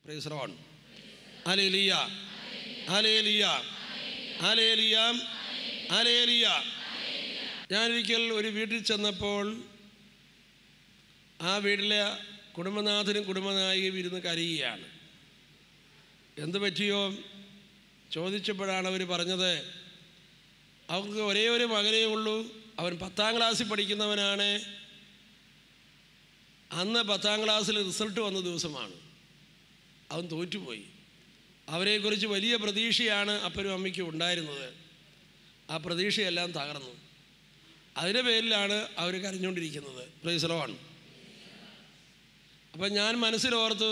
Price the Lord. ഹല്ലേലൂയ, ഹല്ലേലൂയ, ഹല്ലേലൂയ, ഹല്ലേലൂയ. ഞാനൊരിക്കൽ ഒരു വീട്ടിൽ ചെന്നപ്പോൾ ആ വീട്ടിലെ കുടുംബനാഥനും കുടുംബനായികയും ഇരുന്ന് കരയുകയാണ്. എന്ത് പറ്റിയോ ചോദിച്ചപ്പോഴാണ് അവർ പറഞ്ഞത്, അവർക്ക് ഒരേ ഒരു മകനേ ഉള്ളൂ, അവൻ 10ാം ക്ലാസ്സിൽ പഠിക്കുന്നവനാണ്. അന്ന് 10ാം ക്ലാസ്സിൽ റിസൾട്ട് വന്ന ദിവസമാണ്. അവൻ തോറ്റുപോയി. അവരെക്കുറിച്ച് വലിയ പ്രതീക്ഷയാണ് അപ്പനും അമ്മയ്ക്കും ഉണ്ടായിരുന്നത്. ആ പ്രതീക്ഷയെല്ലാം തകർന്നു. അതിൻ്റെ പേരിലാണ് അവർ കരഞ്ഞുകൊണ്ടിരിക്കുന്നത്. Praise the Lord. അപ്പം ഞാൻ മനസ്സിലോർത്തു,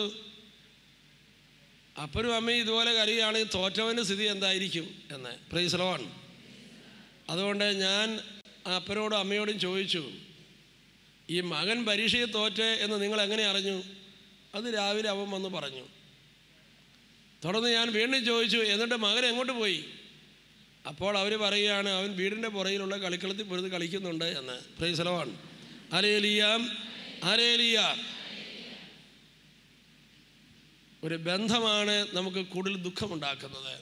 അപ്പനും അമ്മയും ഇതുപോലെ കരയുകയാണെങ്കിൽ തോറ്റവൻ്റെ സ്ഥിതി എന്തായിരിക്കും എന്ന്. Price the Lord. അതുകൊണ്ട് ഞാൻ അപ്പനോടും അമ്മയോടും ചോദിച്ചു, ഈ മകൻ പരീക്ഷയെ തോറ്റ് എന്ന് നിങ്ങൾ എങ്ങനെ അറിഞ്ഞു? അത് രാവിലെ അവൻ വന്ന് പറഞ്ഞു. തുടർന്ന് ഞാൻ വീണ്ടും ചോദിച്ചു, എന്നിട്ട് മകൻ എങ്ങോട്ട് പോയി? അപ്പോൾ അവർ പറയുകയാണ്, അവൻ വീടിൻ്റെ പുറയിലുള്ള കളിക്കളത്തിൽ പൊരുത് കളിക്കുന്നുണ്ട് എന്ന്. Price the Lord. ഹല്ലേലൂയ, ഹല്ലേലൂയ. ഒരു ബന്ധമാണ് നമുക്ക് കൂടുതൽ ദുഃഖമുണ്ടാക്കുന്നത്.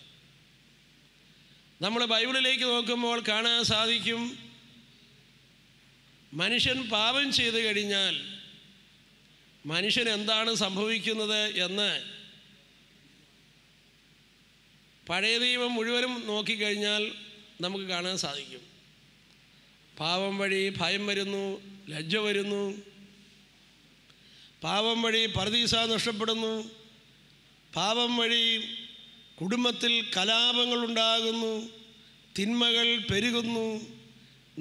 നമ്മൾ ബൈബിളിലേക്ക് നോക്കുമ്പോൾ കാണാൻ സാധിക്കും, മനുഷ്യൻ പാപം ചെയ്തു കഴിഞ്ഞാൽ മനുഷ്യൻ എന്താണ് സംഭവിക്കുന്നത് എന്ന് പഴയ നിയമം മുഴുവനും നോക്കിക്കഴിഞ്ഞാൽ നമുക്ക് കാണാൻ സാധിക്കും. പാപം വഴി ഭയം വരുന്നു, ലജ്ജ വരുന്നു. പാപം വഴി പറുദീസ നഷ്ടപ്പെടുന്നു. പാപം വഴി കുടുംബത്തിൽ കലാപങ്ങളുണ്ടാകുന്നു, തിന്മകൾ പെരുകുന്നു,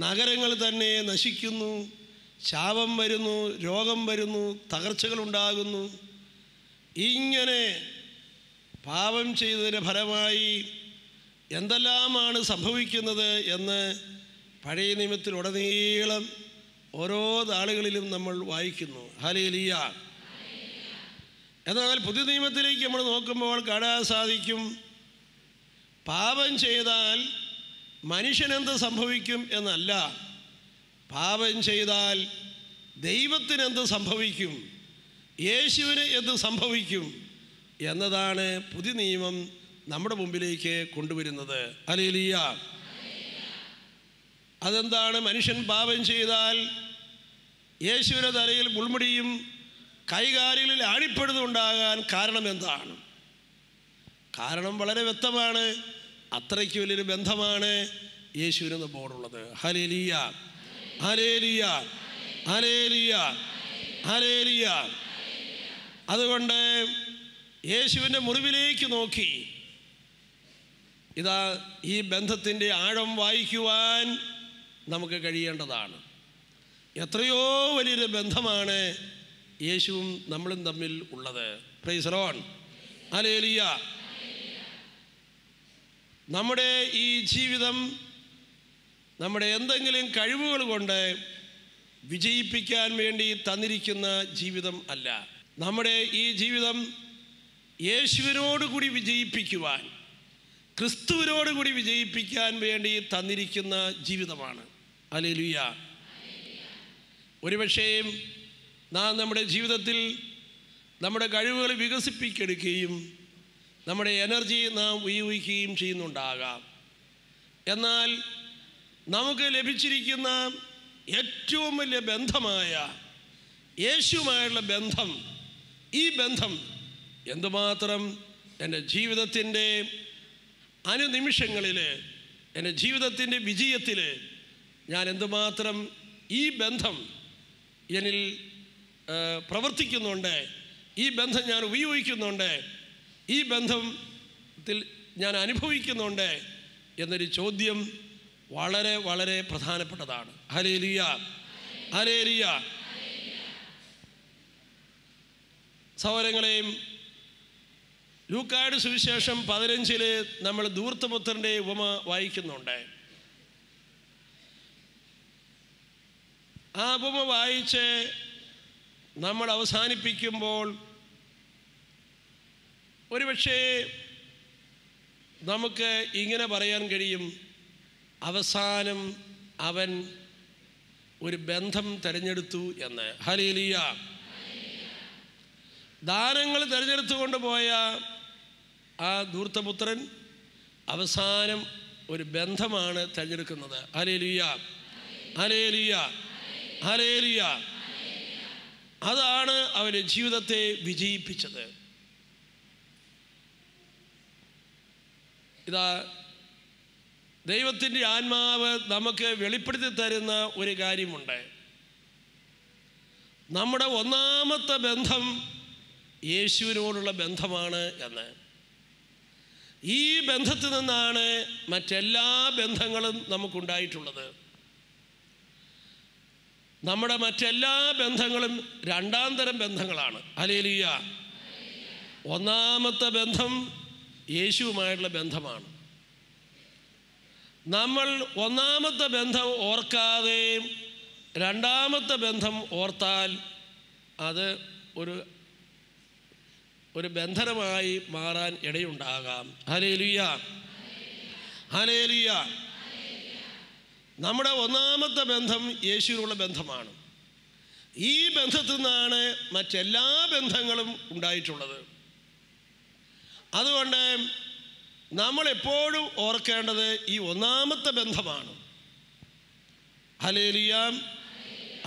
നഗരങ്ങൾ തന്നെ നശിക്കുന്നു, ശാപം വരുന്നു, രോഗം വരുന്നു, തകർച്ചകളുണ്ടാകുന്നു. ഇങ്ങനെ പാപം ചെയ്തതിൻ്റെ ഫലമായി എന്തെല്ലാമാണ് സംഭവിക്കുന്നത് എന്ന് പഴയ നിയമത്തിലുടനീളം ഓരോ നാളുകളിലും നമ്മൾ വായിക്കുന്നു. ഹല്ലേലൂയ. എന്നാൽ പുതിയ നിയമത്തിലേക്ക് നമ്മൾ നോക്കുമ്പോൾ കാണാൻ സാധിക്കും, പാപം ചെയ്താൽ മനുഷ്യനെന്ത് സംഭവിക്കും എന്നല്ല, പാപം ചെയ്താൽ ദൈവത്തിനെന്ത് സംഭവിക്കും, യേശുവിന് എന്ത് സംഭവിക്കും എന്നതാണ് പുതിയ നിയമം നമ്മുടെ മുമ്പിലേക്ക് കൊണ്ടുവരുന്നത്. ഹല്ലേലൂയ. അതെന്താണ്? മനുഷ്യൻ പാപം ചെയ്താൽ യേശുവിൻ്റെ തലയിൽ മുൾമുടിയും കൈകാലുകളിൽ ആണിപ്പെടുന്നുണ്ടാകാൻ കാരണം എന്താണ്? കാരണം വളരെ വ്യക്തമാണ്. അത്രയ്ക്ക് വലിയൊരു ബന്ധമാണ് യേശുവിന് നമ്മോടുള്ളത്. ഹല്ലേലൂയ, ഹല്ലേലൂയ, ഹല്ലേലൂയ, ഹല്ലേലൂയ. അതുകൊണ്ട് യേശുവിൻ്റെ മുറിവിലേക്ക് നോക്കി ഇതാ ഈ ബന്ധത്തിൻ്റെ ആഴം വായിക്കുവാൻ നമുക്ക് കഴിയേണ്ടതാണ്. എത്രയോ വലിയൊരു ബന്ധമാണ് യേശുവും നമ്മളും തമ്മിൽ ഉള്ളത്. Price the Lord. ഹല്ലേലൂയ. നമ്മുടെ ഈ ജീവിതം നമ്മുടെ എന്തെങ്കിലും കഴിവുകൾ കൊണ്ട് വിജയിപ്പിക്കാൻ വേണ്ടി തന്നിരിക്കുന്ന ജീവിതം അല്ല. നമ്മുടെ ഈ ജീവിതം യേശുവിനോടുകൂടി വിജയിപ്പിക്കുവാൻ, ക്രിസ്തുവിനോടുകൂടി വിജയിപ്പിക്കാൻ വേണ്ടി തന്നിരിക്കുന്ന ജീവിതമാണ്. ഹല്ലേലൂയ. ഒരുപക്ഷേ നാം നമ്മുടെ ജീവിതത്തിൽ നമ്മുടെ കഴിവുകൾ വികസിപ്പിച്ചെടുക്കുകയും നമ്മുടെ എനർജി നാം ഉപയോഗിക്കുകയും ചെയ്യുന്നുണ്ടാകാം. എന്നാൽ നമുക്ക് ലഭിച്ചിരിക്കുന്ന ഏറ്റവും വലിയ ബന്ധമായ യേശുവുമായുള്ള ബന്ധം, ഈ ബന്ധം എന്തുമാത്രം എൻ്റെ ജീവിതത്തിൻ്റെ അനുനിമിഷങ്ങളിൽ, എൻ്റെ ജീവിതത്തിൻ്റെ വിജയത്തിൽ ഞാൻ എന്തുമാത്രം ഈ ബന്ധം എന്നിൽ പ്രവർത്തിക്കുന്നുണ്ട്, ഈ ബന്ധം ഞാൻ ഉപയോഗിക്കുന്നുണ്ട്, ഈ ബന്ധത്തിൽ ഞാൻ അനുഭവിക്കുന്നുണ്ട് എന്നൊരു ചോദ്യം വളരെ വളരെ പ്രധാനപ്പെട്ടതാണ്. ഹല്ലേലൂയ, ഹല്ലേലൂയ. സഹോദരങ്ങളെയും, ലൂക്കായുടെ സുവിശേഷം 15 നമ്മൾ ധൂർത്തപുത്രൻ്റെ ഉപമ വായിക്കുന്നുണ്ട്. ആ ഉപമ വായിച്ച് നമ്മൾ അവസാനിപ്പിക്കുമ്പോൾ ഒരുപക്ഷേ നമുക്ക് ഇങ്ങനെ പറയാൻ കഴിയും, അവസാനം അവൻ ഒരു ബന്ധം തിരഞ്ഞെടുത്തു എന്ന്. ഹല്ലേലൂയ. ദാനങ്ങൾ തിരഞ്ഞെടുത്തു കൊണ്ടുപോയ ആ ധൂർത്തപുത്രൻ അവസാനം ഒരു ബന്ധമാണ് തിരഞ്ഞെടുക്കുന്നത്. ഹല്ലേലൂയ, ഹല്ലേലൂയ, ഹല്ലേലൂയ. അതാണ് അവൻ്റെ ജീവിതത്തെ വിജയിപ്പിച്ചത്. ഇതാ ദൈവത്തിൻ്റെ ആത്മാവ് നമുക്ക് വെളിപ്പെടുത്തി തരുന്ന ഒരു കാര്യമുണ്ട്. നമ്മുടെ ഒന്നാമത്തെ ബന്ധം യേശുവിനോടുള്ള ബന്ധമാണ് എന്ന്. ഈ ബന്ധത്തിൽ നിന്നാണ് മറ്റെല്ലാ ബന്ധങ്ങളും നമുക്കുണ്ടായിട്ടുള്ളത്. നമ്മുടെ മറ്റെല്ലാ ബന്ധങ്ങളും രണ്ടാം തരം ബന്ധങ്ങളാണ്. ഹല്ലേലൂയ. ഒന്നാമത്തെ ബന്ധം യേശുവുമായിട്ടുള്ള ബന്ധമാണ്. നമ്മൾ ഒന്നാമത്തെ ബന്ധം ഓർക്കാതെ രണ്ടാമത്തെ ബന്ധം ഓർത്താൽ അത് ഒരു ബന്ധനമായി മാറാൻ ഇടയുണ്ടാകാം. Hallelujah, hallelujah. നമ്മുടെ ഒന്നാമത്തെ ബന്ധം യേശുവിനുള്ള ബന്ധമാണ്. ഈ ബന്ധത്തിൽ നിന്നാണ് മറ്റെല്ലാ ബന്ധങ്ങളും ഉണ്ടായിട്ടുള്ളത്. അതുകൊണ്ട് നമ്മളെപ്പോഴും ഓർക്കേണ്ടത് ഈ ഒന്നാമത്തെ ബന്ധമാണ്. ഹല്ലേലൂയ,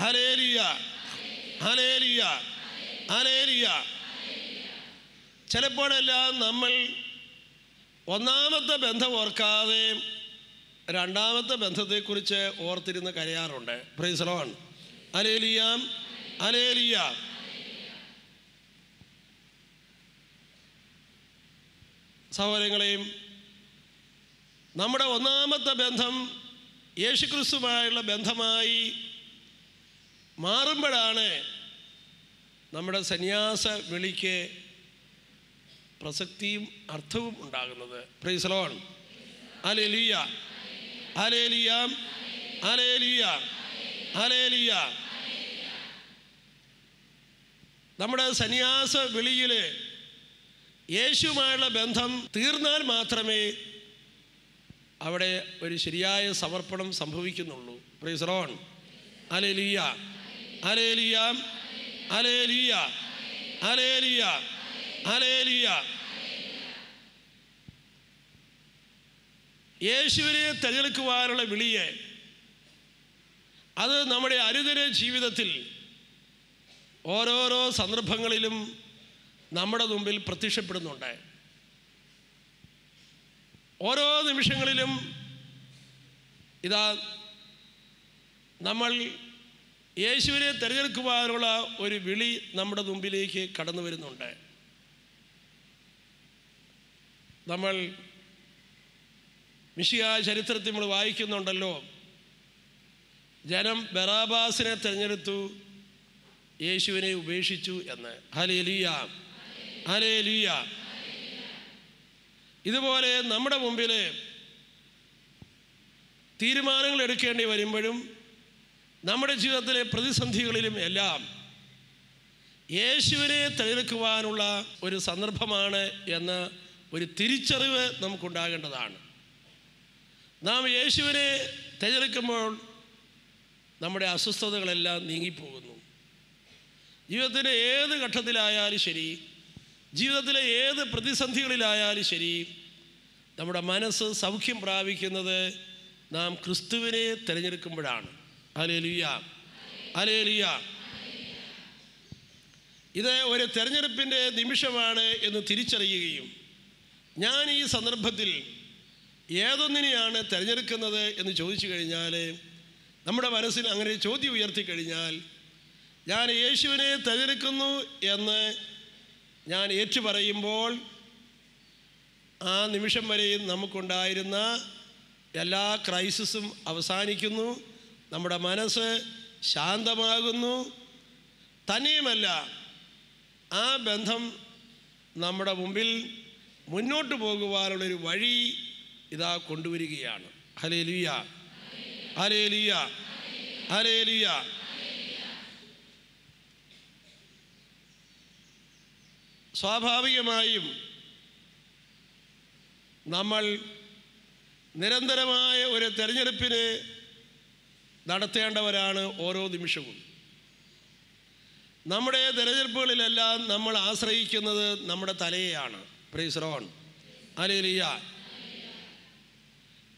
ഹല്ലേലൂയ, ഹല്ലേലൂയ, ഹല്ലേലൂയ. ചിലപ്പോഴെല്ലാം നമ്മൾ ഒന്നാമത്തെ ബന്ധം ഓർക്കാതെ രണ്ടാമത്തെ ബന്ധത്തെക്കുറിച്ച് ഓർത്തിരുന്ന് കരയാറുണ്ട്. Praise the Lord. ഹല്ലേലൂയ, ഹല്ലേലൂയ. സഹോദരങ്ങളെയും, നമ്മുടെ ഒന്നാമത്തെ ബന്ധം യേശുക്രിസ്തുവുമായുള്ള ബന്ധമായി മാറുമ്പോഴാണ് നമ്മുടെ സന്യാസ വിളിക്ക് പ്രസക്തിയും അർത്ഥവും ഉണ്ടാകുന്നത്. Price the Lord. ഹല്ലേലൂയ, ഹല്ലേലൂയ, ഹല്ലേലൂയ, ഹല്ലേലൂയ. നമ്മുടെ സന്യാസ വിളിയിൽ യേശുവുമായുള്ള ബന്ധം തീർന്നാൽ മാത്രമേ അവിടെ ഒരു ശരിയായ സമർപ്പണം സംഭവിക്കുന്നുള്ളൂ. Praise the Lord. ഹല്ലേലൂയ, ഹല്ലേലൂയ, ഹല്ലേലൂയ, ഹല്ലേലൂയ, ഹല്ലേലൂയ. യേശുവിനെ തിരഞ്ഞെടുക്കുവാനുള്ള വിളിയെ അത് നമ്മുടെ അനുദിന ജീവിതത്തിൽ ഓരോരോ സന്ദർഭങ്ങളിലും നമ്മുടെ മുമ്പിൽ പ്രത്യക്ഷപ്പെടുന്നുണ്ട്. ഓരോ നിമിഷങ്ങളിലും ഇതാ നമ്മൾ യേശുവിനെ തിരഞ്ഞെടുക്കുവാനുള്ള ഒരു വിളി നമ്മുടെ മുമ്പിലേക്ക് കടന്നു വരുന്നുണ്ട്. നമ്മൾ മിശിഹാ ചരിത്രത്തിൽ നമ്മൾ വായിക്കുന്നുണ്ടല്ലോ, ജനം ബറാബാസിനെ തിരഞ്ഞെടുത്തു, യേശുവിനെ ഉപേക്ഷിച്ചു എന്ന്. Hallelujah, hallelujah. ഇതുപോലെ നമ്മുടെ മുമ്പിൽ തീരുമാനങ്ങൾ എടുക്കേണ്ടി വരുമ്പോഴും നമ്മുടെ ജീവിതത്തിലെ പ്രതിസന്ധികളിലും എല്ലാം യേശുവിനെ തിരഞ്ഞെടുക്കുവാനുള്ള ഒരു സന്ദർഭമാണ് എന്ന ഒരു തിരിച്ചറിവ് നമുക്കുണ്ടാകേണ്ടതാണ്. നാം യേശുവിനെ തിരഞ്ഞെടുക്കുമ്പോൾ നമ്മുടെ അസ്വസ്ഥതകളെല്ലാം നീങ്ങിപ്പോകുന്നു. ജീവിതത്തിൻ്റെ ഏത് ഘട്ടത്തിലായാലും ശരി, ജീവിതത്തിലെ ഏത് പ്രതിസന്ധികളിലായാലും ശരി, നമ്മുടെ മനസ്സ് സൗഖ്യം പ്രാപിക്കുന്നത് നാം ക്രിസ്തുവിനെ തിരഞ്ഞെടുക്കുമ്പോഴാണ്. Hallelujah, hallelujah. ഇത് ഒരു തിരഞ്ഞെടുപ്പിൻ്റെ നിമിഷമാണ് എന്ന് തിരിച്ചറിയുകയും ഞാൻ ഈ സന്ദർഭത്തിൽ ഏതൊന്നിനെയാണ് തിരഞ്ഞെടുക്കുന്നത് എന്ന് ചോദിച്ചു കഴിഞ്ഞാൽ, നമ്മുടെ മനസ്സിൽ അങ്ങനെ ചോദ്യം ഉയർത്തിക്കഴിഞ്ഞാൽ, ഞാൻ യേശുവിനെ തിരഞ്ഞെടുക്കുന്നു എന്ന് ഞാൻ ഏറ്റുപറയുമ്പോൾ ആ നിമിഷം വരെയും നമുക്കുണ്ടായിരുന്ന എല്ലാ ക്രൈസിസും അവസാനിക്കുന്നു, നമ്മുടെ മനസ്സ് ശാന്തമാകുന്നു. തന്നെയുമല്ല, ആ ബന്ധം നമ്മുടെ മുമ്പിൽ മുന്നോട്ട് പോകുവാനുള്ളൊരു വഴി ഇതാ കൊണ്ടുവരികയാണ്. ഹല്ലേലൂയ, ഹല്ലേലൂയ, ഹല്ലേലൂയ. സ്വാഭാവികമായും നമ്മൾ നിരന്തരമായ ഒരു തെരഞ്ഞെടുപ്പിന് നടത്തേണ്ടവരാണ് ഓരോ നിമിഷവും. നമ്മുടെ തിരഞ്ഞെടുപ്പുകളിലെല്ലാം നമ്മൾ ആശ്രയിക്കുന്നത് നമ്മുടെ തലയെയാണ്. Praise the Lord. ഹല്ലേലൂയ.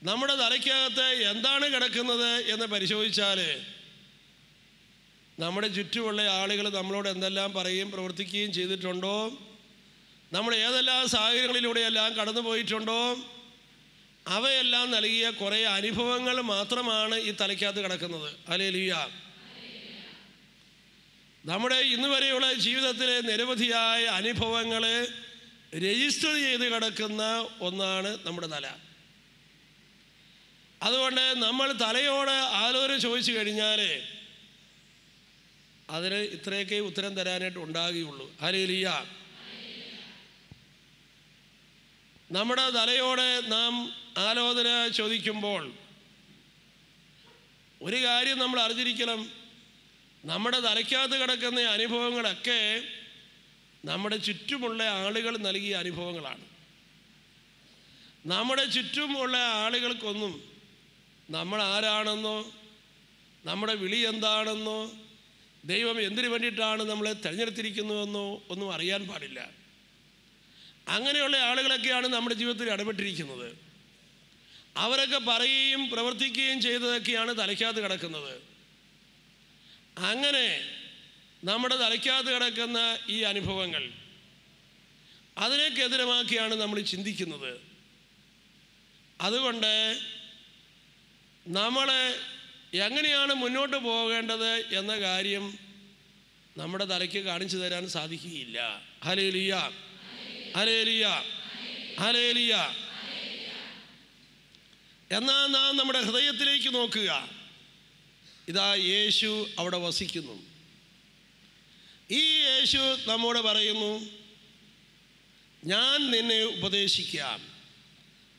നമ്മുടെ തലയ്ക്കകത്ത് എന്താണ് കിടക്കുന്നത് എന്ന് പരിശോധിച്ചാൽ നമ്മുടെ ചുറ്റുമുള്ള ആളുകൾ നമ്മളോട് എന്തെല്ലാം പറയുകയും പ്രവർത്തിക്കുകയും ചെയ്തിട്ടുണ്ടോ, നമ്മൾ ഏതെല്ലാം സാഹചര്യങ്ങളിലൂടെയെല്ലാം കടന്നു പോയിട്ടുണ്ടോ, അവയെല്ലാം നൽകിയ കുറേ അനുഭവങ്ങൾ മാത്രമാണ് ഈ തലയ്ക്കകത്ത് കിടക്കുന്നത്. ഹല്ലേലൂയ. നമ്മുടെ ഇന്ന് വരെയുള്ള ജീവിതത്തിലെ നിരവധിയായ അനുഭവങ്ങൾ രജിസ്റ്റർ ചെയ്ത് കിടക്കുന്ന ഒന്നാണ് നമ്മുടെ തല. അതുകൊണ്ട് നമ്മൾ തലയോട് ആലോചന ചോദിച്ചു കഴിഞ്ഞാൽ അതിന് ഇത്രയൊക്കെ ഉത്തരം തരാനായിട്ട് ഉണ്ടാകുകയുള്ളൂ. ഹല്ലേലൂയ. നമ്മുടെ തലയോട് നാം ആലോചന ചോദിക്കുമ്പോൾ ഒരു കാര്യം നമ്മൾ അറിഞ്ഞിരിക്കണം. നമ്മുടെ തലയ്ക്കകത്ത് കിടക്കുന്ന അനുഭവങ്ങളൊക്കെ നമ്മുടെ ചുറ്റുമുള്ള ആളുകൾ നൽകിയ അനുഭവങ്ങളാണ്. നമ്മുടെ ചുറ്റുമുള്ള ആളുകൾക്കൊന്നും നമ്മൾ ആരാണെന്നോ നമ്മുടെ വിളി എന്താണെന്നോ ദൈവം എന്തിനു വേണ്ടിയിട്ടാണ് നമ്മളെ തിരഞ്ഞെടുത്തിരിക്കുന്നതെന്നോ ഒന്നും അറിയാൻ പാടില്ല. അങ്ങനെയുള്ള ആളുകളൊക്കെയാണ് നമ്മുടെ ജീവിതത്തിൽ ഇടപെട്ടിരിക്കുന്നത്. അവരൊക്കെ പറയുകയും പ്രവർത്തിക്കുകയും ചെയ്തതൊക്കെയാണ് തലയ്ക്കകത്ത് കിടക്കുന്നത്. അങ്ങനെ നമ്മുടെ തലയ്ക്കകത്ത് കിടക്കുന്ന ഈ അനുഭവങ്ങൾ അതിനെക്കെതിരമാക്കിയാണ് നമ്മൾ ചിന്തിക്കുന്നത്. അതുകൊണ്ട് നമ്മൾ എങ്ങനെയാണ് മുന്നോട്ട് പോകേണ്ടത് എന്ന കാര്യം നമ്മുടെ തലയ്ക്ക് കാണിച്ചു തരാൻ സാധിക്കുകയില്ല. ഹല്ലേലൂയ. ഹല്ലേലൂയ. ഹല്ലേലൂയ. എന്നാൽ നാം നമ്മുടെ ഹൃദയത്തിലേക്ക് നോക്കുക. ഇതാ യേശു അവിടെ വസിക്കുന്നു. ഈ യേശു നമ്മോട് പറയുന്നു, ഞാൻ നിന്നെ ഉപദേശിക്കാം.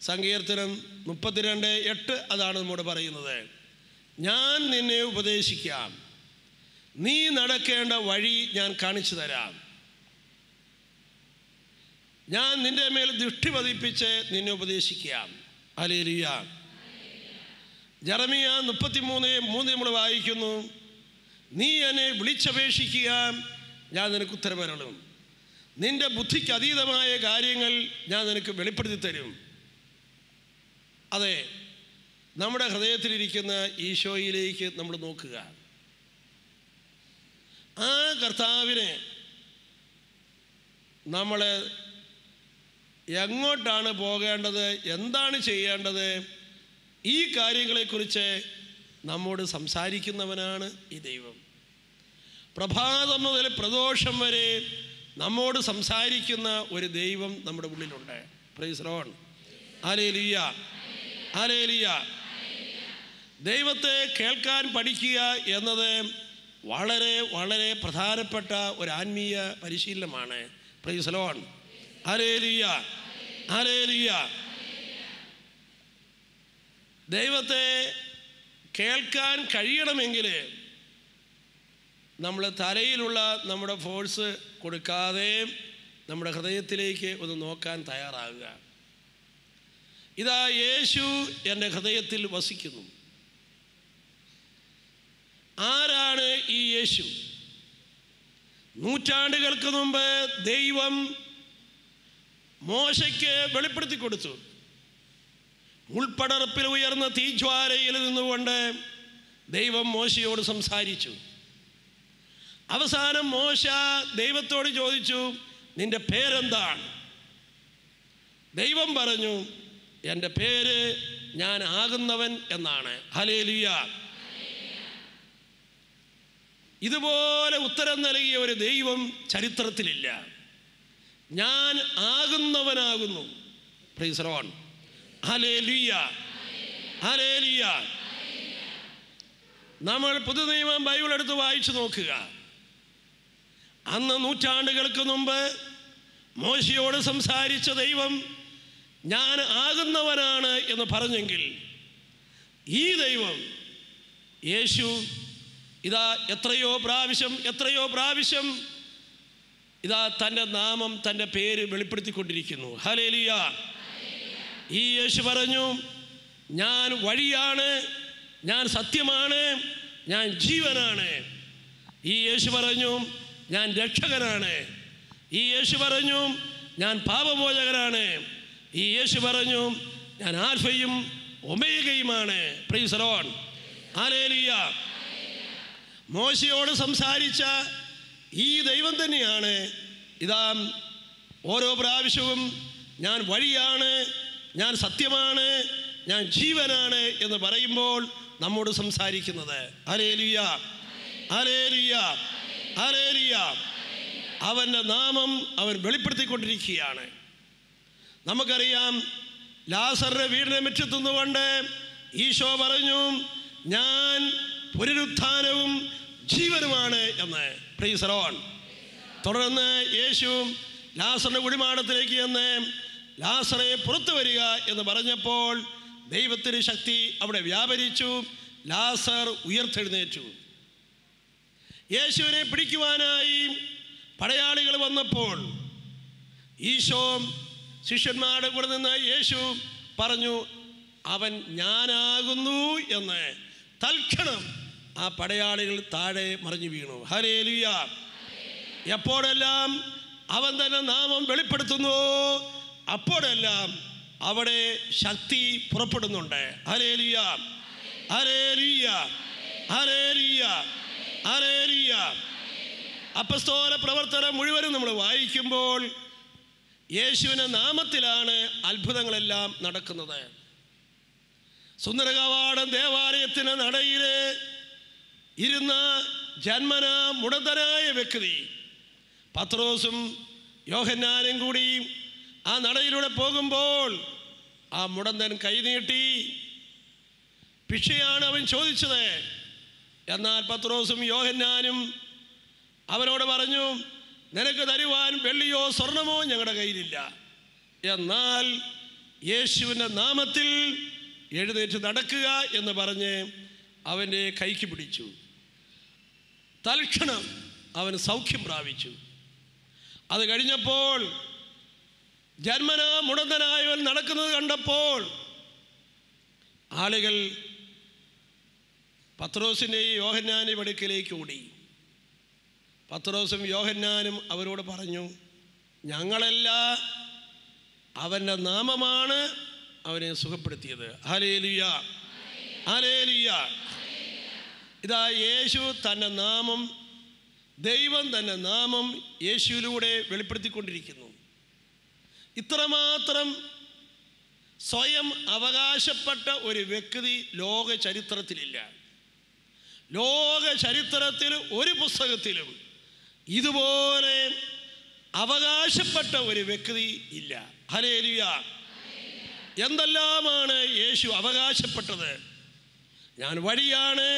സങ്കീർത്തനം 32:8 അതാണ് നമ്മോട് പറയുന്നത്. ഞാൻ നിന്നെ ഉപദേശിക്കാം, നീ നടക്കേണ്ട വഴി ഞാൻ കാണിച്ചു തരാം, ഞാൻ നിന്റെ മേൽ ദൃഷ്ടി പതിപ്പിച്ച് നിന്നെ ഉപദേശിക്കാം. ഹല്ലേലൂയ. ജെറമിയ 33:3 നമ്മൾ വായിക്കുന്നു, നീ എന്നെ വിളിച്ചപേക്ഷിക്കുക, ഞാൻ നിനക്ക് ഉത്തരമരുളും, നിന്റെ ബുദ്ധിക്ക് അതീതമായ കാര്യങ്ങൾ ഞാൻ നിനക്ക് വെളിപ്പെടുത്തി തരും. അതെ, നമ്മുടെ ഹൃദയത്തിലിരിക്കുന്ന ഈശോയിലേക്ക് നമ്മൾ നോക്കുക. ആ കർത്താവിനെ നമ്മൾ എങ്ങോട്ടാണ് പോകേണ്ടത്, എന്താണ് ചെയ്യേണ്ടത്, ഈ കാര്യങ്ങളെക്കുറിച്ച് നമ്മോട് സംസാരിക്കുന്നവനാണ് ഈ ദൈവം. പ്രഭാതം മുതൽ പ്രദോഷം വരെ നമ്മോട് സംസാരിക്കുന്ന ഒരു ദൈവം നമ്മുടെ ഉള്ളിലുണ്ട്. Price the Lord. ഹല്ലേലൂയ. ഹല്ലേലൂയ. ദൈവത്തെ കേൾക്കാൻ പഠിക്കുക എന്നത് വളരെ വളരെ പ്രധാനപ്പെട്ട ഒരു ആത്മീയ പരിശീലനമാണ്. Price the Lord. ഹല്ലേലൂയ. ഹല്ലേലൂയ. ദൈവത്തെ കേൾക്കാൻ കഴിയണമെങ്കിൽ നമ്മൾ തലയിലുള്ള നമ്മുടെ ഫോഴ്സ് കൊടുക്കാതെ നമ്മുടെ ഹൃദയത്തിലേക്ക് ഒന്ന് നോക്കാൻ തയ്യാറാകുക. ഇതാ യേശു എൻ്റെ ഹൃദയത്തിൽ വസിക്കുന്നു. ആരാണ് ഈ യേശു? നൂറ്റാണ്ടുകൾക്ക് മുമ്പ് ദൈവം മോശയ്ക്ക് വെളിപ്പെടുത്തി കൊടുത്തു. ഉൾപ്പടർപ്പിൽ ഉയർന്ന തീജ്വാലയിൽ നിന്നുകൊണ്ട് ദൈവം മോശയോട് സംസാരിച്ചു. അവസാനം മോശ ദൈവത്തോട് ചോദിച്ചു, നിന്റെ പേരെന്താണ്? ദൈവം പറഞ്ഞു, എൻ്റെ പേര് ഞാൻ ആകുന്നവൻ എന്നാണ്. ഹല്ലേലൂയ. ഇതുപോലെ ഉത്തരം നൽകിയ ഒരു ദൈവം ചരിത്രത്തിലില്ല. ഞാൻ ആകുന്നവനാകുന്നു. Praise the Lord. ഹല്ലേലൂയ. ഹല്ലേലൂയ. നമ്മൾ പുതുനിയമം ബൈബിൾ എടുത്ത് വായിച്ചു നോക്കുക. അന്ന് നൂറ്റാണ്ടുകൾക്ക് മുമ്പ് മോശയോട് സംസാരിച്ച ദൈവം ഞാൻ ആകുന്നവനാണ് എന്ന് പറഞ്ഞെങ്കിൽ, ഈ ദൈവം യേശു ഇതാ എത്രയോ പ്രാവശ്യം ഇതാ തൻ്റെ നാമം, തൻ്റെ പേര് വെളിപ്പെടുത്തിക്കൊണ്ടിരിക്കുന്നു. ഹല്ലേലൂയ. ഈ യേശു പറഞ്ഞു, ഞാൻ വഴിയാണ്, ഞാൻ സത്യമാണ്, ഞാൻ ജീവനാണ്. ഈ യേശു പറഞ്ഞു, ഞാൻ രക്ഷകനാണ്. ഈ യേശു പറഞ്ഞു ഞാൻ പാപമോചകനാണ്. ഈ യേശു പറഞ്ഞു ഞാൻ ആൽഫയും ഒമേഗയുമാണ്. Praise the Lord. ഹല്ലേലൂയ. മോശയോട് സംസാരിച്ച ഈ ദൈവം തന്നെയാണ് ഇതാ ഓരോ പ്രാവശ്യവും ഞാൻ വഴിയാണ്, ഞാൻ സത്യമാണ്, ഞാൻ ജീവനാണ് എന്ന് പറയുമ്പോൾ നമ്മോട് സംസാരിക്കുന്നത്. ഹല്ലേലൂയ, ഹല്ലേലൂയ, ഹല്ലേലൂയ. അവൻ്റെ നാമം അവൻ വെളിപ്പെടുത്തിക്കൊണ്ടിരിക്കുകയാണ്. നമുക്കറിയാം, ലാസറിന്റെ വീടിനെ മുറ്റത്തുനിന്നുകൊണ്ട് ഈശോ പറഞ്ഞു ഞാൻ പുനരുത്ഥാനവും ജീവനുമാണ് എന്ന്. Price the Lord. തുടർന്ന് യേശു ലാസറിന്റെ കുഴിമാടത്തിലേക്ക് ചെന്ന് ലാസറെ പുറത്തു വരിക എന്ന് പറഞ്ഞപ്പോൾ ദൈവത്തിൻ്റെ ശക്തി അവിടെ വ്യാപരിച്ചു. ലാസർ ഉയർത്തെഴുന്നേറ്റു. യേശുവിനെ പിടിക്കുവാനായി പടയാളികൾ വന്നപ്പോൾ ഈശോ ശിഷ്യന്മാരുടെ കൂടെ നിന്ന് യേശു പറഞ്ഞു അവൻ ഞാനാകുന്നു എന്ന്. തൽക്ഷണം ആ പടയാളികൾ താഴെ മറിഞ്ഞു വീണു. ഹല്ലേലൂയ. എപ്പോഴെല്ലാം അവൻ തന്നെ നാമം വെളിപ്പെടുത്തുന്നു അപ്പോഴെല്ലാം അവിടെ ശക്തി പുറപ്പെടുന്നുണ്ട്. ഹല്ലേലൂയ, ഹല്ലേലൂയ, ഹല്ലേലൂയ, ഹല്ലേലൂയ. അപ്പസ്തോല പ്രവർത്തനം മുഴുവനും നമ്മൾ വായിക്കുമ്പോൾ യേശുവിൻ്റെ നാമത്തിലാണ് അത്ഭുതങ്ങളെല്ലാം നടക്കുന്നത്. സുന്ദരകവാടം ദേവാലയത്തിന് നടയിൽ ഇരുന്ന ജന്മന മുടന്തനായ വ്യക്തി പത്രോസും യോഹന്നാനും കൂടി ആ നടയിലൂടെ പോകുമ്പോൾ ആ മുടന്തൻ കൈനീട്ടി ഭിക്ഷയാണ് അവൻ ചോദിച്ചത്. എന്നാൽ പത്രോസും യോഹന്നാനും അവനോട് പറഞ്ഞു നിനക്ക് തരുവാൻ വെള്ളിയോ സ്വർണമോ ഞങ്ങളുടെ കയ്യിലില്ല. എന്നാൽ യേശുവിൻ്റെ നാമത്തിൽ എഴുന്നേറ്റ് നടക്കുക എന്ന് പറഞ്ഞ് അവൻ്റെ കൈക്ക് പിടിച്ചു. തൽക്ഷണം അവൻ സൗഖ്യം പ്രാപിച്ചു. അത് കഴിഞ്ഞപ്പോൾ ജന്മനാ മുടന്തനായവൻ നടക്കുന്നത് കണ്ടപ്പോൾ ആളുകൾ പത്രോസിൻ്റെയും യോഹന്നാൻ്റെയും അടുക്കലേക്ക് ഓടി. പത്രോസും യോഹന്നാനും അവരോട് പറഞ്ഞു ഞങ്ങളല്ല, അവൻ്റെ നാമമാണ് അവനെ സുഖപ്പെടുത്തിയത്. Hallelujah, hallelujah. ഇതാ യേശു തൻ്റെ നാമം, ദൈവം തൻ്റെ നാമം യേശുവിലൂടെ വെളിപ്പെടുത്തിക്കൊണ്ടിരിക്കുന്നു. ഇത്രമാത്രം സ്വയം അവകാശപ്പെട്ട ഒരു വ്യക്തി ലോക ചരിത്രത്തിലില്ല. ലോക ചരിത്രത്തിൽ ഒരു പുസ്തകത്തിലും ഇതുപോലെ അവകാശപ്പെട്ട ഒരു വ്യക്തി ഇല്ല. ഹല്ലേലൂയ. എന്തെല്ലാമാണ് യേശു അവകാശപ്പെട്ടത്? ഞാൻ വഴിയാണ്,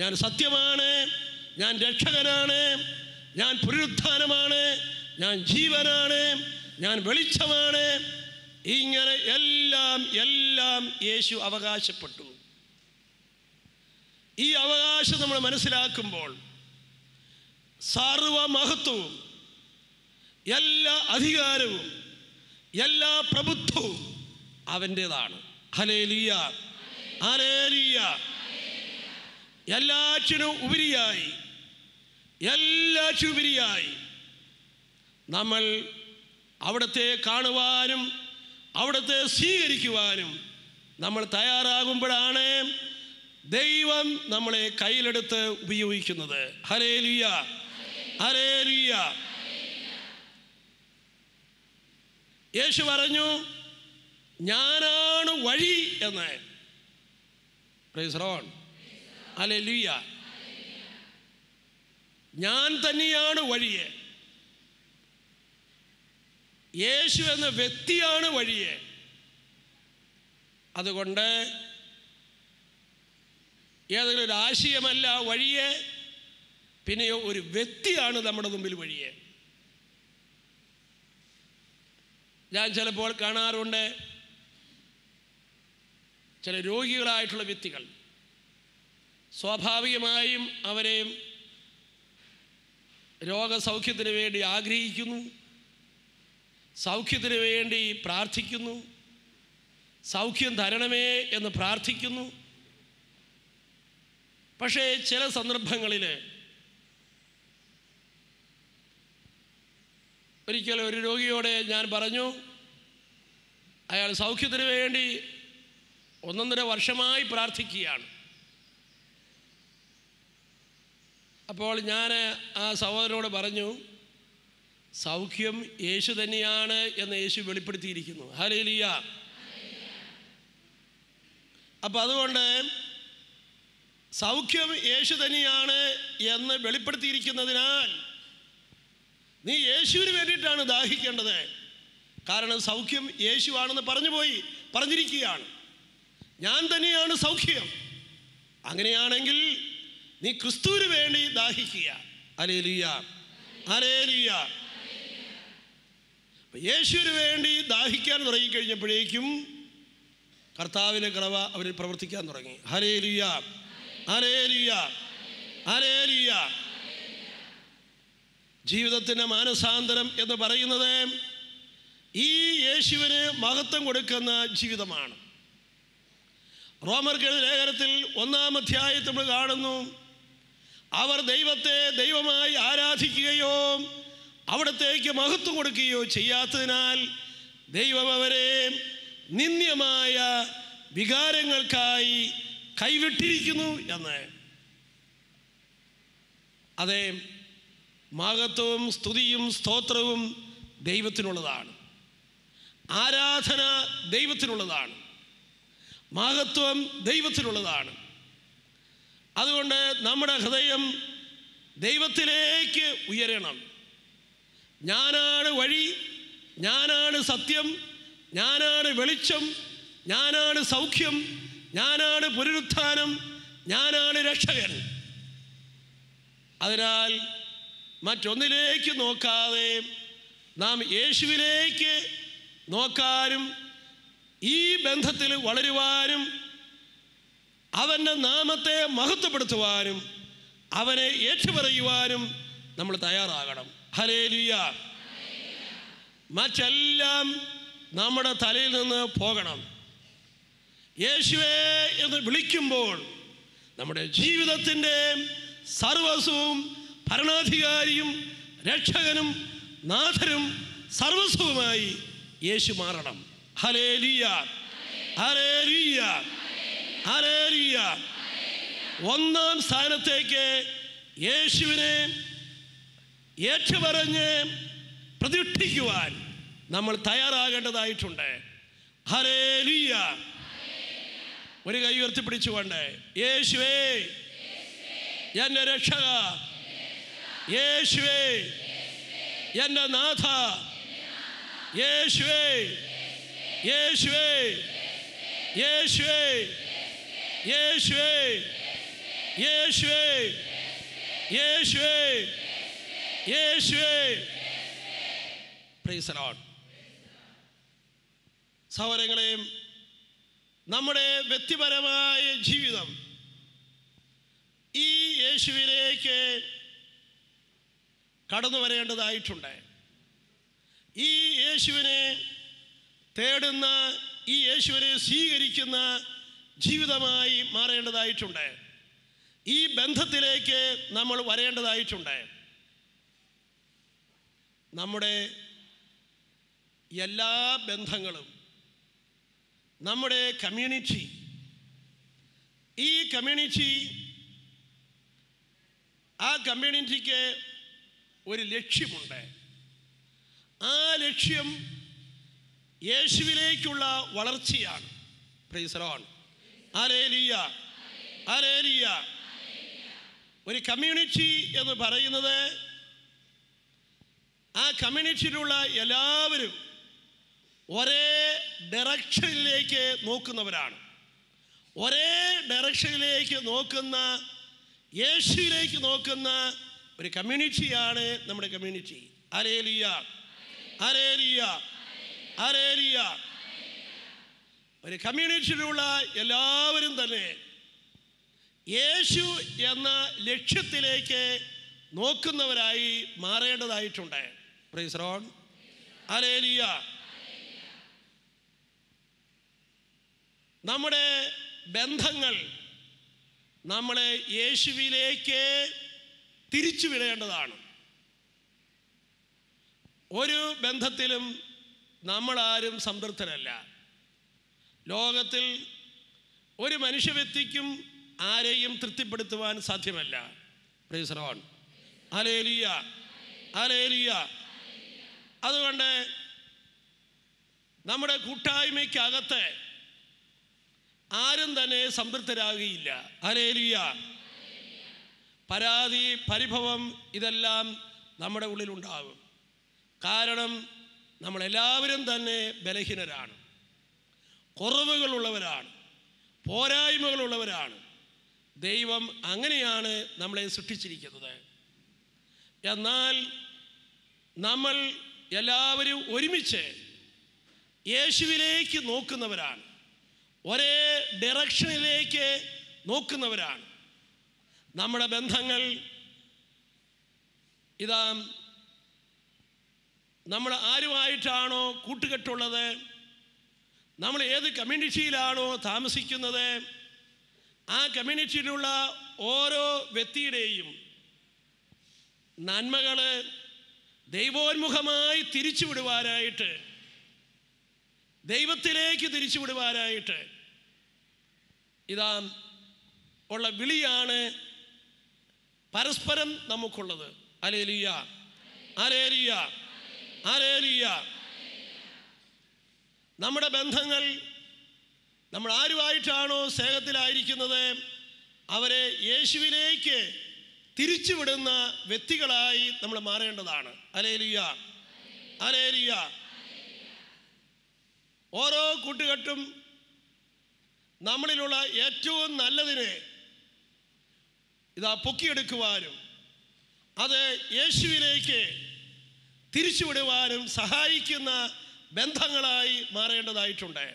ഞാൻ സത്യമാണ്, ഞാൻ രക്ഷകനാണ്, ഞാൻ പുനരുത്ഥാനമാണ്, ഞാൻ ജീവനാണ്, ഞാൻ വെളിച്ചമാണ്. ഇങ്ങനെ എല്ലാം എല്ലാം യേശു അവകാശപ്പെട്ടു. ഈ അവകാശം നമ്മൾ മനസ്സിലാക്കുമ്പോൾ സർവമഹത്വവും എല്ലാ അധികാരവും എല്ലാ പ്രഭുത്വവും അവൻ്റേതാണ്. Hallelujah, hallelujah. എല്ലാറ്റിനും ഉപരിയായി നമ്മൾ അവിടുത്തെ കാണുവാനും അവിടുത്തെ സ്വീകരിക്കുവാനും നമ്മൾ തയ്യാറാകുമ്പോഴാണ് ദൈവം നമ്മളെ കയ്യിലെടുത്ത് ഉപയോഗിക്കുന്നത്. Hallelujah, hallelujah. യേശു പറഞ്ഞു ഞാനാണ് വഴി എന്ന്. Price the Lord. ഹല്ലേലൂയ. ഞാൻ തന്നെയാണ് വഴിയെ. യേശു എന്ന വ്യക്തിയാണ് വഴിയെ. അതുകൊണ്ട് ഏതെങ്കിലും ഒരു ആശയമല്ല വഴിയെ, പിന്നെയോ ഒരു വ്യക്തിയാണ് നമ്മുടെ മുമ്പിൽ വഴിയെ. ഞാൻ ചിലപ്പോൾ കാണാറുണ്ട് ചില രോഗികളായിട്ടുള്ള വ്യക്തികൾ സ്വാഭാവികമായും അവരെ രോഗസൗഖ്യത്തിന് വേണ്ടി ആഗ്രഹിക്കുന്നു, സൗഖ്യത്തിന് വേണ്ടി പ്രാർത്ഥിക്കുന്നു, സൗഖ്യം തരണമേ എന്ന് പ്രാർത്ഥിക്കുന്നു. പക്ഷേ ചില സന്ദർഭങ്ങളിൽ ഒരിക്കൽ ഒരു രോഗിയോട് ഞാൻ പറഞ്ഞു, അയാൾ സൗഖ്യത്തിന് വേണ്ടി 1.5 വർഷമായി പ്രാർത്ഥിക്കുകയാണ്. അപ്പോൾ ഞാൻ ആ സഹോദരനോട് പറഞ്ഞു, സൗഖ്യം യേശു തന്നെയാണ് എന്ന് യേശു വെളിപ്പെടുത്തിയിരിക്കുന്നു. ഹല്ലേലൂയ. അപ്പം അതുകൊണ്ട് സൗഖ്യം യേശു തന്നെയാണ് എന്ന് വെളിപ്പെടുത്തിയിരിക്കുന്നതിനാൽ നീ യേശുവിന് വേണ്ടിയിട്ടാണ് ദാഹിക്കേണ്ടത്. കാരണം സൗഖ്യം യേശുവാണെന്ന് പറഞ്ഞിരിക്കുകയാണ്. ഞാൻ തന്നെയാണ് സൗഖ്യം. അങ്ങനെയാണെങ്കിൽ നീ ക്രിസ്തുവിന് വേണ്ടി ദാഹിക്കുക. Hallelujah, hallelujah. യേശുവിന് വേണ്ടി ദാഹിക്കാൻ തുടങ്ങിക്കഴിഞ്ഞപ്പോഴേക്കും കർത്താവിൻ്റെ കൃപ അവരിൽ പ്രവർത്തിക്കാൻ തുടങ്ങി. ഹല്ലേലൂയ, ഹല്ലേലൂയ, ഹല്ലേലൂയ. ജീവിതത്തിൻ്റെ മാനസാന്തരം എന്ന് പറയുന്നത് ഈ യേശുവിന് മഹത്വം കൊടുക്കുന്ന ജീവിതമാണ്. റോമർക്ക് ലേഖനത്തിൽ 1-ാം അധ്യായത്തിൽ നമ്മൾ കാണുന്നു, അവർ ദൈവത്തെ ദൈവമായി ആരാധിക്കുകയോ അവിടത്തേക്ക് മഹത്വം കൊടുക്കുകയോ ചെയ്യാത്തതിനാൽ ദൈവം അവരെ നിന്ദ്യമായ വികാരങ്ങൾക്കായി കൈവിട്ടിരിക്കുന്നു എന്ന്. അതെ, മഹത്വവും സ്തുതിയും സ്തോത്രവും ദൈവത്തിനുള്ളതാണ്. ആരാധന ദൈവത്തിനുള്ളതാണ്. മഹത്വം ദൈവത്തിനുള്ളതാണ്. അതുകൊണ്ട് നമ്മുടെ ഹൃദയം ദൈവത്തിലേക്ക് ഉയരണം. ഞാനാണ് വഴി, ഞാനാണ് സത്യം, ഞാനാണ് വെളിച്ചം, ഞാനാണ് സൗഖ്യം, ഞാനാണ് പുനരുത്ഥാനം, ഞാനാണ് രക്ഷകൻ. അതിനാൽ മറ്റൊന്നിലേക്ക് നോക്കാതെ നാം യേശുവിലേക്ക് നോക്കാനും ഈ ബന്ധത്തിൽ വളരുവാനും അവൻ്റെ നാമത്തെ മഹത്വപ്പെടുത്തുവാനും അവനെ ഏറ്റുപറയുവാനും നമ്മൾ തയ്യാറാകണം. ഹല്ലേലൂയ. മറ്റെല്ലാം നമ്മുടെ തലയിൽ നിന്ന് പോകണം. യേശുവേ എന്ന് വിളിക്കുമ്പോൾ നമ്മുടെ ജീവിതത്തിൻ്റെ സർവസ്വവും ഭരണാധികാരിയും രക്ഷകനും നാഥനും സർവസ്വവുമായി യേശു മാറണം. ഹല്ലേലൂയ, ഹല്ലേലൂയ, ഹല്ലേലൂയ. 1-ാം സ്ഥാനത്തേക്ക് യേശുവിനെ ഏറ്റുപറഞ്ഞ് പ്രതിഷ്ഠിക്കുവാൻ നമ്മൾ തയ്യാറാകേണ്ടതായിട്ടുണ്ട്. ഹല്ലേലൂയ. ഒരു കൈ ഉയർത്തിപ്പിടിച്ചുകൊണ്ട്, യേശുവേ എൻ്റെ രക്ഷക, യേശുവേ എൻ്റെ നാഥ, യേശുവേ യേശുവേ യേശുവേ യേശുവേ യേശുവേ യേശുവേ യേശുവേ. Praise the Lord. സഹോദരങ്ങളെയും നമ്മുടെ വ്യക്തിപരമായ ജീവിതം ഈ യേശുവിലേക്ക് കടന്നു വരേണ്ടതായിട്ടുണ്ട്. ഈ യേശുവിനെ തേടുന്ന, ഈ യേശുവിനെ സ്വീകരിക്കുന്ന ജീവിതമായി മാറേണ്ടതായിട്ടുണ്ട്. ഈ ബന്ധത്തിലേക്ക് നമ്മൾ വരേണ്ടതായിട്ടുണ്ട്. നമ്മുടെ എല്ലാ ബന്ധങ്ങളും, നമ്മുടെ കമ്മ്യൂണിറ്റി, ഈ കമ്മ്യൂണിറ്റി, ആ കമ്മ്യൂണിറ്റിക്ക് ഒരു ലക്ഷ്യമുണ്ട്. ആ ലക്ഷ്യം യേശുവിലേക്കുള്ള വളർച്ചയാണ്. Price the Lord. ഹല്ലേലൂയ, ഹല്ലേലൂയ. ഒരു കമ്മ്യൂണിറ്റി എന്ന് പറയുന്നത് ആ കമ്മ്യൂണിറ്റിയിലുള്ള എല്ലാവരും ഒരേ ഡയറക്ഷനിലേക്ക് നോക്കുന്നവരാണ്. ഒരേ ഡയറക്ഷനിലേക്ക് നോക്കുന്ന, യേശുവിലേക്ക് നോക്കുന്ന ഒരു കമ്മ്യൂണിറ്റിയാണ് നമ്മുടെ കമ്മ്യൂണിറ്റി. ഹല്ലേലൂയ, ഹല്ലേലൂയ, ഹല്ലേലൂയ. ഒരു കമ്മ്യൂണിറ്റിയിലുള്ള എല്ലാവരും തന്നെ യേശു എന്ന ലക്ഷ്യത്തിലേക്ക് നോക്കുന്നവരായി മാറേണ്ടതായിട്ടുണ്ട്. Praise the Lord. ഹല്ലേലൂയ. നമ്മുടെ ബന്ധങ്ങൾ നമ്മളെ യേശുവിലേക്ക് തിരിച്ചു വിടേണ്ടതാണ്. ഒരു ബന്ധത്തിലും നമ്മളാരും സംതൃപ്തരല്ല. ലോകത്തിൽ ഒരു മനുഷ്യ വ്യക്തിക്കും ആരെയും തൃപ്തിപ്പെടുത്തുവാൻ സാധ്യമല്ല. Praise the Lord. ഹല്ലേലൂയ, ഹല്ലേലൂയ. അതുകൊണ്ട് നമ്മുടെ കൂട്ടായ്മയ്ക്കകത്ത് ആരും തന്നെ സംതൃപ്തരാകുകയില്ല. ഹല്ലേലൂയ. പരാതി, പരിഭവം ഇതെല്ലാം നമ്മുടെ ഉള്ളിലുണ്ടാകും. കാരണം നമ്മളെല്ലാവരും തന്നെ ബലഹീനരാണ്, കുറവുകളുള്ളവരാണ്, പോരായ്മകളുള്ളവരാണ്. ദൈവം അങ്ങനെയാണ് നമ്മളെ സൃഷ്ടിച്ചിരിക്കുന്നത്. എന്നാൽ നമ്മൾ എല്ലാവരും ഒരുമിച്ച് യേശുവിലേക്ക് നോക്കുന്നവരാണ്, ഒരേ ഡയറക്ഷനിലേക്ക് നോക്കുന്നവരാണ്. നമ്മുടെ ബന്ധങ്ങൾ ഇതാ നമ്മൾ ആരുമായിട്ടാണോ കൂട്ടുകെട്ടുള്ളത്, നമ്മൾ ഏത് കമ്മ്യൂണിറ്റിയിലാണോ താമസിക്കുന്നത്, ആ കമ്മ്യൂണിറ്റിയിലുള്ള ഓരോ വ്യക്തിയുടെയും നന്മകൾ ദൈവോന്മുഖമായി തിരിച്ചുവിടുവാനായിട്ട്, ദൈവത്തിലേക്ക് തിരിച്ചുവിടുവാനായിട്ട് ഇതാ ഉള്ള വിളിയാണ് പരസ്പരം നമുക്കുള്ളത്. ഹല്ലേലൂയ, ഹല്ലേലൂയ, ഹല്ലേലൂയ. നമ്മുടെ ബന്ധങ്ങൾ നമ്മൾ ആരുമായിട്ടാണോ സ്നേഹത്തിലായിരിക്കുന്നത് അവരെ യേശുവിലേക്ക് തിരിച്ചുവിടുന്ന വ്യക്തികളായി നമ്മൾ മാറേണ്ടതാണ്. Hallelujah, hallelujah. ഓരോ കൂട്ടുകെട്ടും നമ്മളിലുള്ള ഏറ്റവും നല്ലതിനെ ഇതാ പൊക്കിയെടുക്കുവാനും അത് യേശുവിലേക്ക് തിരിച്ചുവിടുവാനും സഹായിക്കുന്ന ബന്ധങ്ങളായി മാറേണ്ടതായിട്ടുണ്ട്.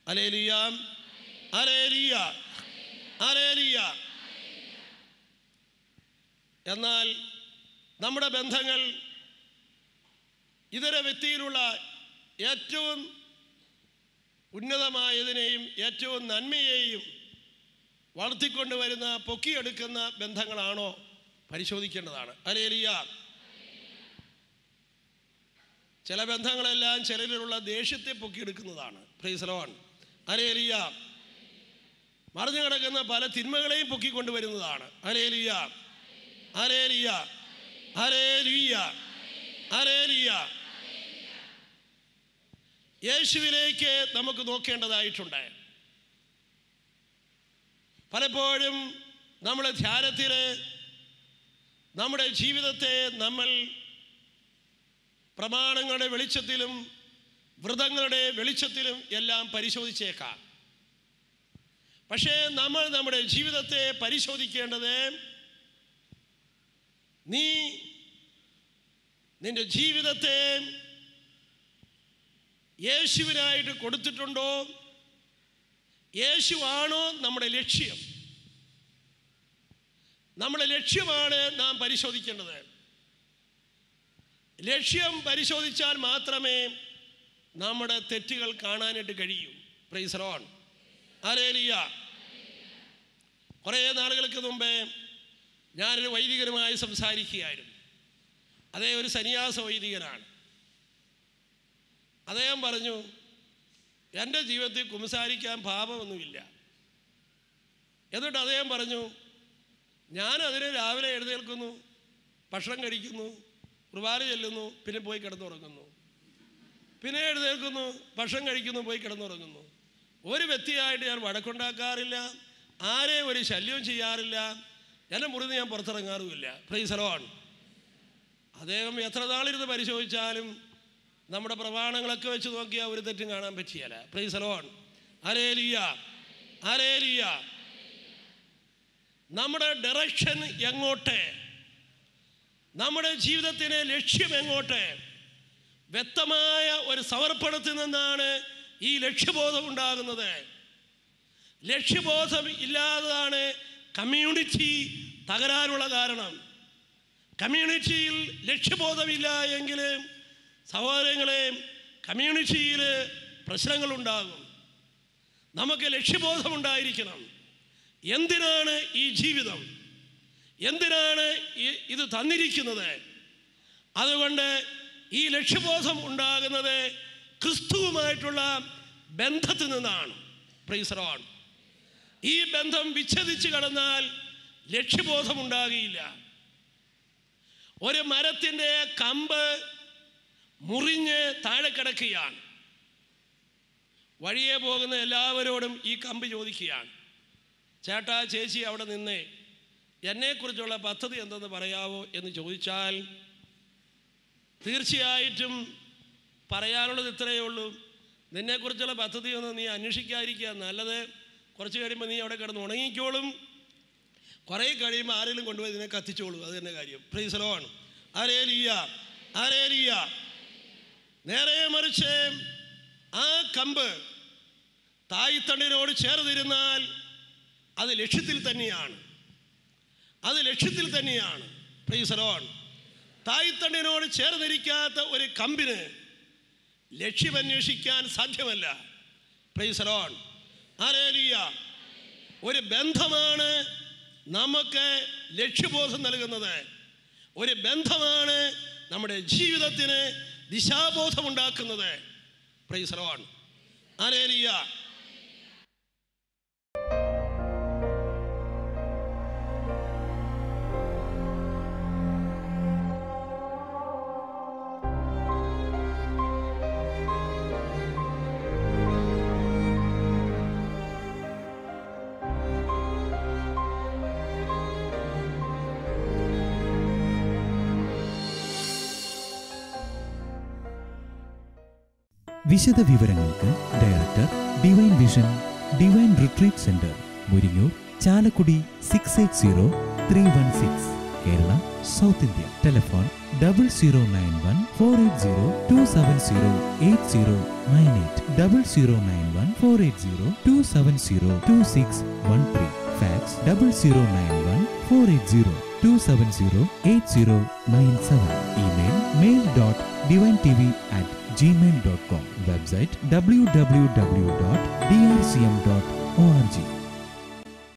ഹല്ലേലൂയ, ഹല്ലേലൂയ, ഹല്ലേലൂയ. എന്നാൽ നമ്മുടെ ബന്ധങ്ങൾ ഇതര വ്യക്തിയിലുള്ള ഏറ്റവും ഉന്നതമായതിനെയും ഏറ്റവും നന്മയെയും വളർത്തിക്കൊണ്ടുവരുന്ന പൊക്കിയെടുക്കുന്ന ബന്ധങ്ങളാണോ പരിശോധിക്കേണ്ടതാണ്. ഹല്ലേലൂയ. ചില ബന്ധങ്ങളെല്ലാം ചിലരിലുള്ള ദേഷ്യത്തെ പൊക്കിയെടുക്കുന്നതാണ്. Praise the Lord. ഹല്ലേലൂയ. മറിഞ്ഞു കിടക്കുന്ന പല തിന്മകളെയും പൊക്കിക്കൊണ്ടുവരുന്നതാണ്. ഹല്ലേലൂയ, ഹല്ലേലൂയ, ഹല്ലേലൂയ, ഹല്ലേലൂയ. യേശുവിലേക്ക് നമുക്ക് നോക്കേണ്ടതായിട്ടുണ്ട്. പലപ്പോഴും നമ്മുടെ ധ്യാനത്തിൽ നമ്മുടെ ജീവിതത്തെ നമ്മൾ പ്രമാണങ്ങളുടെ വെളിച്ചത്തിലും വ്രതങ്ങളുടെ വെളിച്ചത്തിലും എല്ലാം പരിശോധിച്ചേക്കാം. പക്ഷേ നമ്മൾ നമ്മുടെ ജീവിതത്തെ പരിശോധിക്കേണ്ടത് നിന്റെ ജീവിതത്തെ യേശുവിനായിട്ട് കൊടുത്തിട്ടുണ്ടോ? യേശുവാണോ നമ്മുടെ ലക്ഷ്യം? നമ്മുടെ ലക്ഷ്യമാണ് നാം പരിശോധിക്കേണ്ടത്. ലക്ഷ്യം പരിശോധിച്ചാൽ മാത്രമേ നമ്മുടെ തെറ്റുകൾ കാണാനായിട്ട് കഴിയൂ. Price the Lord. ഹല്ലേലൂയ. കുറേ നാളുകൾക്ക് മുമ്പേ ഞാനൊരു വൈദികനുമായി സംസാരിക്കുകയായിരുന്നു. അദ്ദേഹം ഒരു സന്യാസ വൈദികനാണ്. അദ്ദേഹം പറഞ്ഞു, എൻ്റെ ജീവിതത്തിൽ കുമ്പസാരിക്കാൻ പാപമൊന്നുമില്ല. എന്നിട്ട് അദ്ദേഹം പറഞ്ഞു, ഞാനതിന് രാവിലെ എഴുന്നേൽക്കുന്നു, ഭക്ഷണം കഴിക്കുന്നു, കുർബാന ചെല്ലുന്നു, പിന്നെ പോയി കിടന്നുറങ്ങുന്നു, പിന്നെ എഴുന്നേൽക്കുന്നു, ഭക്ഷണം കഴിക്കുന്നു, പോയി കിടന്നുറങ്ങുന്നു. ഒരു വ്യക്തിയായിട്ട് ഞാൻ വഴക്കുണ്ടാക്കാറില്ല, ആരെയും ഒരു ശല്യവും ചെയ്യാറില്ല, എൻ്റെ മുറിന്ന് ഞാൻ പുറത്തിറങ്ങാറുമില്ല. Price the Lord. അദ്ദേഹം എത്ര നാളിരുന്ന് പരിശോധിച്ചാലും നമ്മുടെ പ്രമാണങ്ങളൊക്കെ വെച്ച് നോക്കിയാൽ ഒരു തെറ്റും കാണാൻ പറ്റിയല്ല. Price the Lord. ഹല്ലേലൂയ, ഹല്ലേലൂയ. നമ്മുടെ ഡയറക്ഷൻ എങ്ങോട്ട്, നമ്മുടെ ജീവിതത്തിൻ്റെ ലക്ഷ്യം എങ്ങോട്ട്, വ്യക്തമായ ഒരു സമർപ്പണത്തിൽ നിന്നാണ് ഈ ലക്ഷ്യബോധം ഉണ്ടാകുന്നത്. ലക്ഷ്യബോധം ഇല്ലാതാണ് കമ്മ്യൂണിറ്റി തകരാനുള്ള കാരണം. കമ്മ്യൂണിറ്റിയിൽ ലക്ഷ്യബോധമില്ല എങ്കിൽ സഹോദരങ്ങളെ കമ്മ്യൂണിറ്റിയിൽ പ്രശ്നങ്ങളുണ്ടാകും. നമുക്ക് ലക്ഷ്യബോധമുണ്ടായിരിക്കണം. എന്തിനാണ് ഈ ജീവിതം, എന്തിനാണ് ഇത് തന്നിരിക്കുന്നത്? അതുകൊണ്ട് ഈ ലക്ഷ്യബോധം ഉണ്ടാകുന്നത് ക്രിസ്തുവുമായിട്ടുള്ള ബന്ധത്തിൽ നിന്നാണ്. Price the Lord. ഈ ബന്ധം വിച്ഛേദിച്ച് കടന്നാൽ ലക്ഷ്യബോധം ഉണ്ടാകില്ല. ഒരു മരത്തിൻ്റെ കമ്പ് മുറിഞ്ഞ് താഴെ കിടക്കുകയാണ്. വഴിയെ പോകുന്ന എല്ലാവരോടും ഈ കമ്പ് ചോദിക്കുകയാണ്, ചേട്ടാ ചേച്ചി അവിടെ നിന്നേ, എന്നെക്കുറിച്ചുള്ള പദ്ധതി എന്തെന്ന് പറയാവോ എന്ന് ചോദിച്ചാൽ തീർച്ചയായിട്ടും പറയാനുള്ളത് ഇത്രയേ ഉള്ളൂ, നിന്നെക്കുറിച്ചുള്ള പദ്ധതിയൊന്നും നീ അന്വേഷിക്കാതിരിക്കുക നല്ലത്. കുറച്ച് കഴിയുമ്പോൾ നീ അവിടെ കിടന്ന് ഉണങ്ങിക്കോളും, കുറേ കഴിയുമ്പോൾ ആരെങ്കിലും കൊണ്ടുപോയി ഇതിനെ കത്തിച്ചോളൂ. അത് തന്നെ കാര്യം. Price the Lord. ഹല്ലേലൂയ, ഹല്ലേലൂയ. നേരെ മറിച്ച് ആ കമ്പ് തായ്തണ്ടിനോട് ചേർന്നിരുന്നാൽ അത് ലക്ഷ്യത്തിൽ തന്നെയാണ്, അത് ലക്ഷ്യത്തിൽ തന്നെയാണ്. Praise the Lord. തായ്തണ്ടിനോട് ചേർന്നിരിക്കാത്ത ഒരു കമ്പിന് ലക്ഷ്യമന്വേഷിക്കാൻ സാധ്യമല്ല. Praise the Lord. ഹല്ലേലൂയ. ഒരു ബന്ധമാണ് നമുക്ക് ലക്ഷ്യബോധം നൽകുന്നത്. ഒരു ബന്ധമാണ് നമ്മുടെ ജീവിതത്തിന് ദിശാബോധമുണ്ടാക്കുന്നത്. Praise the Lord. ഹല്ലേലൂയ. വിശദ വിവരങ്ങൾക്ക് director, divine vision divine retreat centre, Muringoor, Chalakudy 680316, Kerala, south India. Telephone 0091 480 270 8098, 0091 480 270 2613. Fax 0091 480 270 8097. Email mail.divintv@gmail.com. Website www.drcm.org.